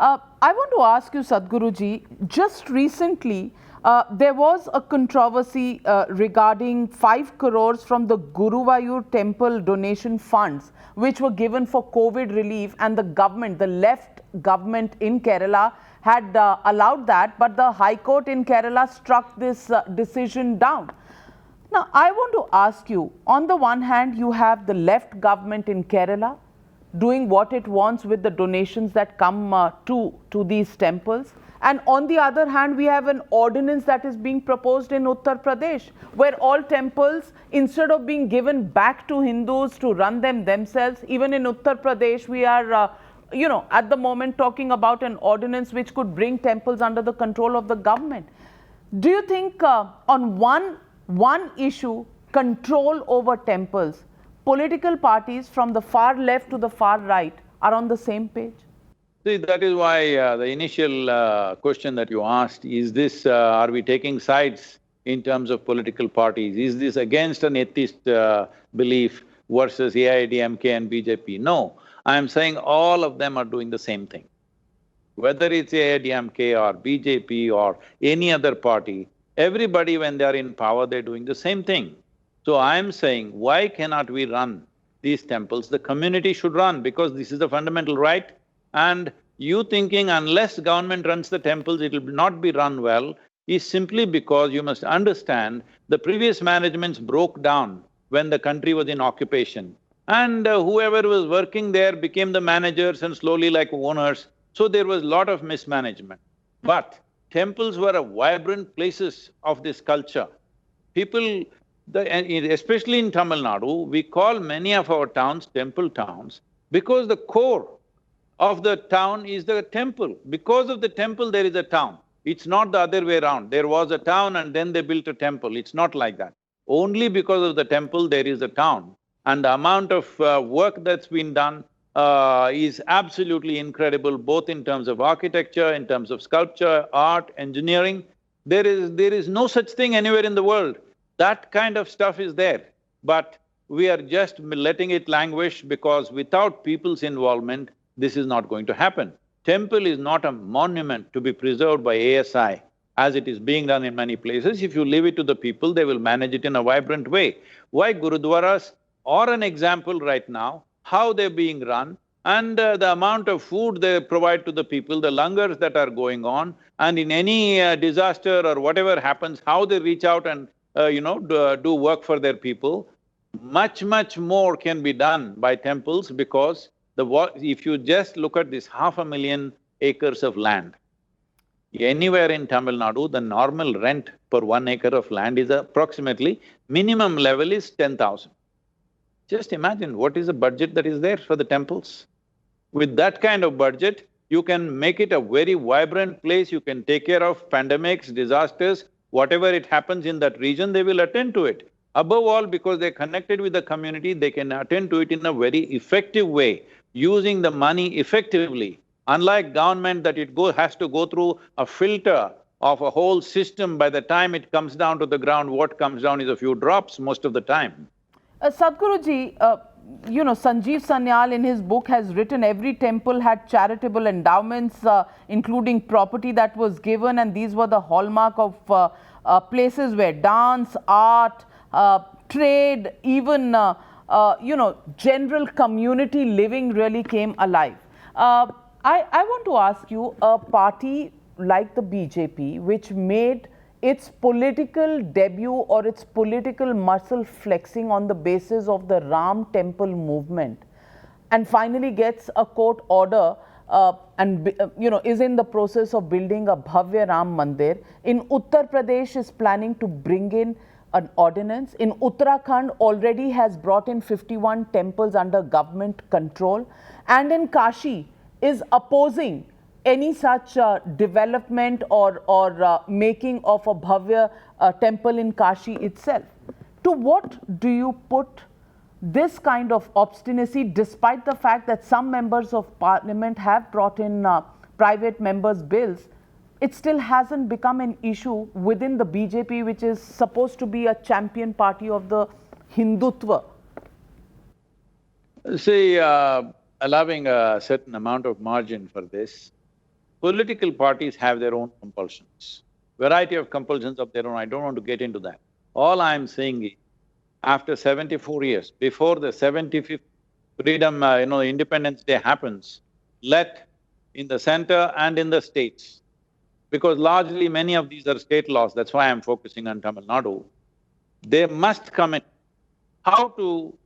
I want to ask you, Sadhguruji, just recently there was a controversy regarding 5 crores from the Guruvayur temple donation funds which were given for COVID relief, and the government, the left government in Kerala had allowed that, but the High Court in Kerala struck this decision down. Now, I want to ask you, on the one hand, you have the left government in Kerala doing what it wants with the donations that come to these temples. And on the other hand, we have an ordinance that is being proposed in Uttar Pradesh, where all temples, instead of being given back to Hindus to run them themselves, even in Uttar Pradesh, we are, at the moment talking about an ordinance which could bring temples under the control of the government. Do you think on one issue, control over temples, political parties from the far left to the far right are on the same page? See, that is why the initial question that you asked, is this… are we taking sides in terms of political parties? Is this against an atheist belief versus AIADMK and BJP? No, I am saying all of them are doing the same thing. Whether it's AIADMK or BJP or any other party, everybody when they are in power, they're doing the same thing. So I am saying, why cannot we run these temples? The community should run, because this is a fundamental right. And you thinking unless government runs the temples, it will not be run well, is simply because you must understand the previous managements broke down when the country was in occupation. And whoever was working there became the managers and slowly like owners, so there was a lot of mismanagement. But temples were a vibrant places of this culture. People… especially in Tamil Nadu, we call many of our towns temple towns because the core of the town is the temple. Because of the temple, there is a town. It's not the other way around. There was a town and then they built a temple. It's not like that. Only because of the temple, there is a town. And the amount of work that's been done is absolutely incredible, both in terms of architecture, in terms of sculpture, art, engineering. There is no such thing anywhere in the world. That kind of stuff is there, but we are just letting it languish because without people's involvement, this is not going to happen. Temple is not a monument to be preserved by ASI, as it is being done in many places. If you leave it to the people, they will manage it in a vibrant way. Why Gurudwaras are an example right now, how they're being run, and the amount of food they provide to the people, the langars that are going on, and in any disaster or whatever happens, how they reach out and do work for their people. Much more can be done by temples, because if you just look at this 500,000 acres of land, anywhere in Tamil Nadu, the normal rent per 1 acre of land is approximately… minimum level is 10,000. Just imagine what is the budget that is there for the temples. With that kind of budget, you can make it a very vibrant place, you can take care of pandemics, disasters, whatever it happens in that region, they will attend to it. Above all, because they're connected with the community, they can attend to it in a very effective way, using the money effectively. Unlike government that has to go through a filter of a whole system, by the time it comes down to the ground, what comes down is a few drops most of the time. Sadhguruji, Sanjeev Sanyal in his book has written every temple had charitable endowments, including property that was given, and these were the hallmark of places where dance, art, trade, even general community living really came alive. I want to ask you, a party like the BJP, which made its political debut or its political muscle flexing on the basis of the Ram temple movement, and finally gets a court order and is in the process of building a Bhavya Ram Mandir. In Uttar Pradesh is planning to bring in an ordinance. In Uttarakhand already has brought in 51 temples under government control, and in Kashi is opposing any such development or making of a Bhavya temple in Kashi itself. To what do you put this kind of obstinacy, despite the fact that some members of parliament have brought in private members' bills? It still hasn't become an issue within the BJP, which is supposed to be a champion party of the Hindutva. See, allowing a certain amount of margin for this, political parties have their own compulsions, variety of compulsions of their own, I don't want to get into that. All I'm saying is, after 74 years, before the 75th freedom, Independence Day happens, let in the center and in the states, because largely many of these are state laws, that's why I'm focusing on Tamil Nadu, they must come in how to,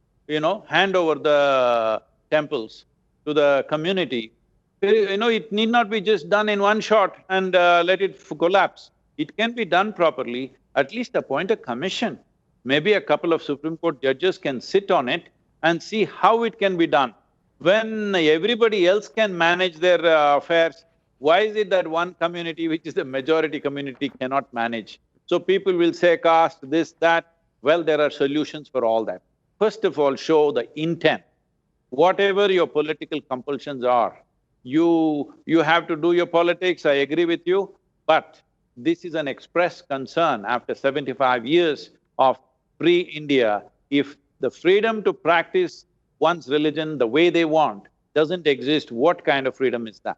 hand over the temples to the community. It need not be just done in one shot and let it collapse. It can be done properly, at least appoint a commission. Maybe a couple of Supreme Court judges can sit on it and see how it can be done. When everybody else can manage their affairs, why is it that one community, which is the majority community, cannot manage? So people will say caste, this, that. Well, there are solutions for all that. First of all, show the intent. Whatever your political compulsions are, you have to do your politics, I agree with you, but this is an express concern after 75 years of free India. If the freedom to practice one's religion the way they want doesn't exist, what kind of freedom is that?